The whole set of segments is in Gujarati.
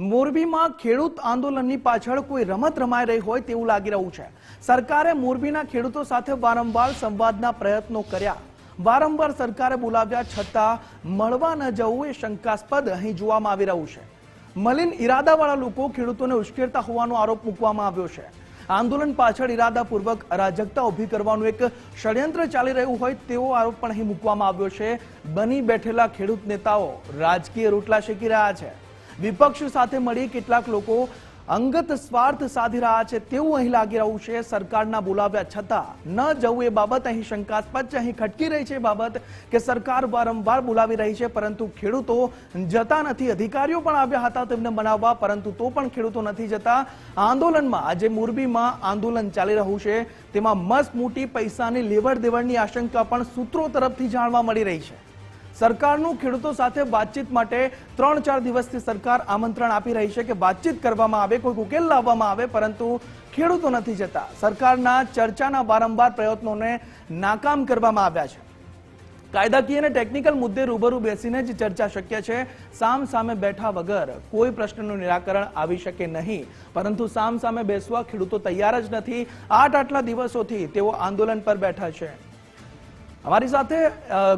મોરબીમાં ખેડૂત આંદોલનની પાછળ કોઈ રમત રમાઈ રહી હોય તેવું લાગી રહ્યું છે। સરકારે મોરબીના ખેડૂતો સાથે વારંવાર સંવાદના પ્રયત્નો કર્યા, વારંવાર સરકારે બોલાવ્યા છતાં મળવા ન જવું એ શંકાસ્પદ અહીં જોવામાં આવી રહ્યું છે। મલિન ઇરાદાવાળા લોકો ખેડૂતોને ઉશ્કેરતા હોવાનો આરોપ મૂકવામાં આવ્યો છે। આંદોલન પાછળ ઇરાદાપૂર્વક અરાજકતા ઊભી કરવાનું એક ષડયંત્ર ચાલી રહ્યું હોય તેવો આરોપ પણ અહીં મૂકવામાં આવ્યો છે। બની બેઠેલા ખેડૂત નેતાઓ રાજકીય રોટલા શેકી રહ્યા છે। વિપક્ષ સાથે મળી કેટલાક લોકો અંગત સ્વાર્થ સાધી રહ્યા છે તેવું અહીં લાગી રહ્યું છે। સરકારના બોલાવ્યા છતાં ન જવું એ બાબત અહીં શંકાસ્પદ છે। અહીં ખટકી રહી છે બાબત કે સરકાર વારંવાર બોલાવી રહી છે પરંતુ ખેડૂતો જતા નથી। અધિકારીઓ પણ આવ્યા હતા તેમને મનાવવા, પરંતુ તો પણ ખેડૂતો નથી જતા। આંદોલનમાં આજે મોરબીમાં આંદોલન ચાલી રહ્યું છે તેમાં મસ્ત મોટી પૈસાની લેવડ દેવડની આશંકા પણ સૂત્રો તરફથી જાણવા મળી રહી છે। સરકારનું ખેડૂતો સાથે વાતચીત માટે 3-4 દિવસથી સરકાર આમંત્રણ આપી રહી છે કે વાતચીત કરવામાં આવે, કોઈ ઉકેલ લાવવામાં આવે, પરંતુ ખેડૂતો નથી જતા। સરકારના ચર્ચાના વારંવાર પ્રયત્નોને નાકામ કરવામાં આવ્યા છે। કાયદાકીય અને ટેકનિકલ મુદ્દે રૂબરૂ બેસીને જ ચર્ચા શક્ય છે। સામ સામે બેઠા વગર કોઈ પ્રશ્નનું નિરાકરણ આવી શકે નહીં, પરંતુ સામ સામે બેસવા ખેડૂતો તૈયાર જ નથી। આટલા દિવસોથી તેઓ આંદોલન પર બેઠા છે। हमारी साथे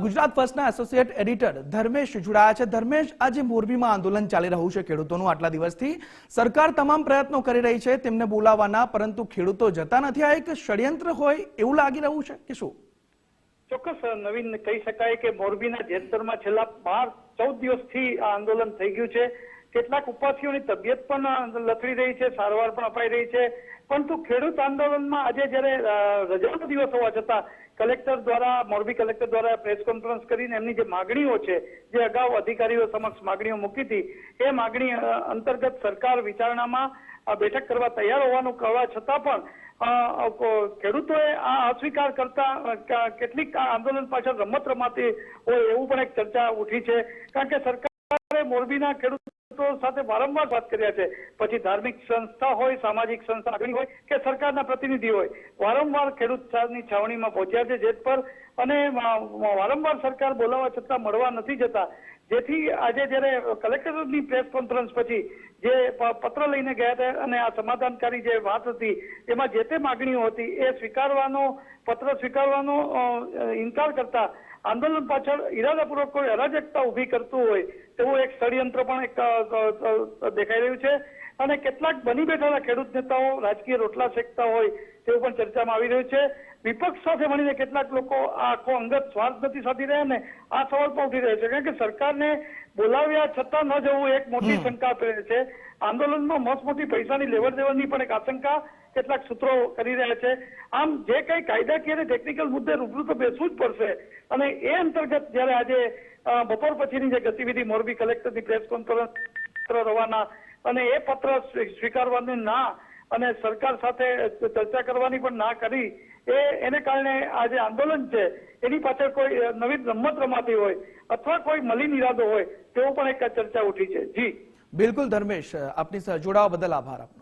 गुजरात फर्स्टना एसोसिएट एडिटर धर्मेश जोड़ाया है। धर्मेश, आज मोरबीमां आंदोलन चाली रह्युं छे खेडूतोनुं आटला दिवसथी। सरकार तमाम प्रयत्नो करी रही है तेमने बोलावाना, परंतु खेडूतो जता नथी। आ एक षड्यंत्र होय एवुं लागी रह्युं छे के शुं? ચોક્કસ નવીન કહી શકાય કે મોરબીના જેતરમાં છેલ્લા 12-14 દિવસથી આ આંદોલન થઈ ગયું છે। કેટલાક ઉપાસીઓની તબિયત પણ લથડી રહી છે, સારવાર પણ અપાઈ રહી છે, પરંતુ ખેડૂત આંદોલનમાં આજે જ્યારે રજાનો દિવસ હોવા છતાં કલેક્ટર દ્વારા, મોરબી કલેક્ટર દ્વારા પ્રેસ કોન્ફરન્સ કરીને એમની જે માગણીઓ છે, જે અગાઉ અધિકારીઓ સમક્ષ માગણીઓ મૂકી હતી, એ માગણી અંતર્ગત સરકાર વિચારણામાં બેઠક કરવા તૈયાર હોવાનું કહેવા છતાં પણ ખેડૂતોએ આ અસ્વીકાર કરતા કેટલીક આંદોલન પાછળ રમત રમાતી હોય એવું પણ એક ચર્ચા ઉઠી છે। કારણ કે સરકારે મોરબીના ખેડૂતો સાથે વારંવાર વાત કર્યા છે, પછી ધાર્મિક સંસ્થા હોય, સામાજિક સંસ્થા હોય કે સરકારના પ્રતિનિધિ હોય, વારંવાર ખેડૂતની છાવણીમાં પહોંચ્યા છે જેત પર, અને વારંવાર સરકાર બોલાવવા છતાં મળવા નથી જતા। જેથી આજે જયારે કલેક્ટરની પ્રેસ કોન્ફરન્સ પછી જે પત્ર લઈને ગયા હતા અને આ સમાધાનકારી જે વાત હતી એમાં જે તે માગણીઓ હતી એ પત્ર સ્વીકારવાનો ઇનકાર કરતા આંદોલન પાછળ ઇરાદાપૂર્વક કોઈ અરાજકતા ઊભી કરતું હોય તેવું એક ષડયંત્ર પણ એક દેખાઈ રહ્યું છે। અને કેટલાક બની બેઠેલા ખેડૂત નેતાઓ રાજકીય રોટલા શેકતા હોય તેવું પણ ચર્ચામાં આવી રહ્યું છે। વિપક્ષ સાથે મળીને કેટલાક લોકો આખો અંગત સ્વાર્થ નથી સાધી રહ્યા ને આ સવાલ પણ ઉઠી રહ્યો છે, કારણ કે સરકારને બોલાવ્યા છતાં ન જવું એક મોટી શંકા રહે છે। આંદોલનમાં મોટી પૈસાની લેવડ દેવડની પણ એક આશંકા કેટલાક સૂત્રો કરી રહ્યા છે। આમ જે કઈ કાયદાકીય અને ટેકનિકલ મુદ્દે રૂબરૂ તો બેસવું જ પડશે, અને એ અંતર્ગત જયારે આજે બપોર પછીની જે ગતિવિધિ મોરબી કલેક્ટરની પ્રેસ કોન્ફરન્સ રવાના અને એ પત્ર સ્વીકારવાની ના અને સરકાર સાથે ચર્ચા કરવાની પણ ના કરી, એને કારણે આ જે આંદોલન છે એની પાછળ કોઈ નવી રમત રમાતી હોય અથવા કોઈ મલિન ઇરાદો હોય તેવો પણ એક ચર્ચા ઉઠી છે। જી બિલકુલ ધર્મેશ, આપની સાથે જોડાવા બદલ આભાર આપનો।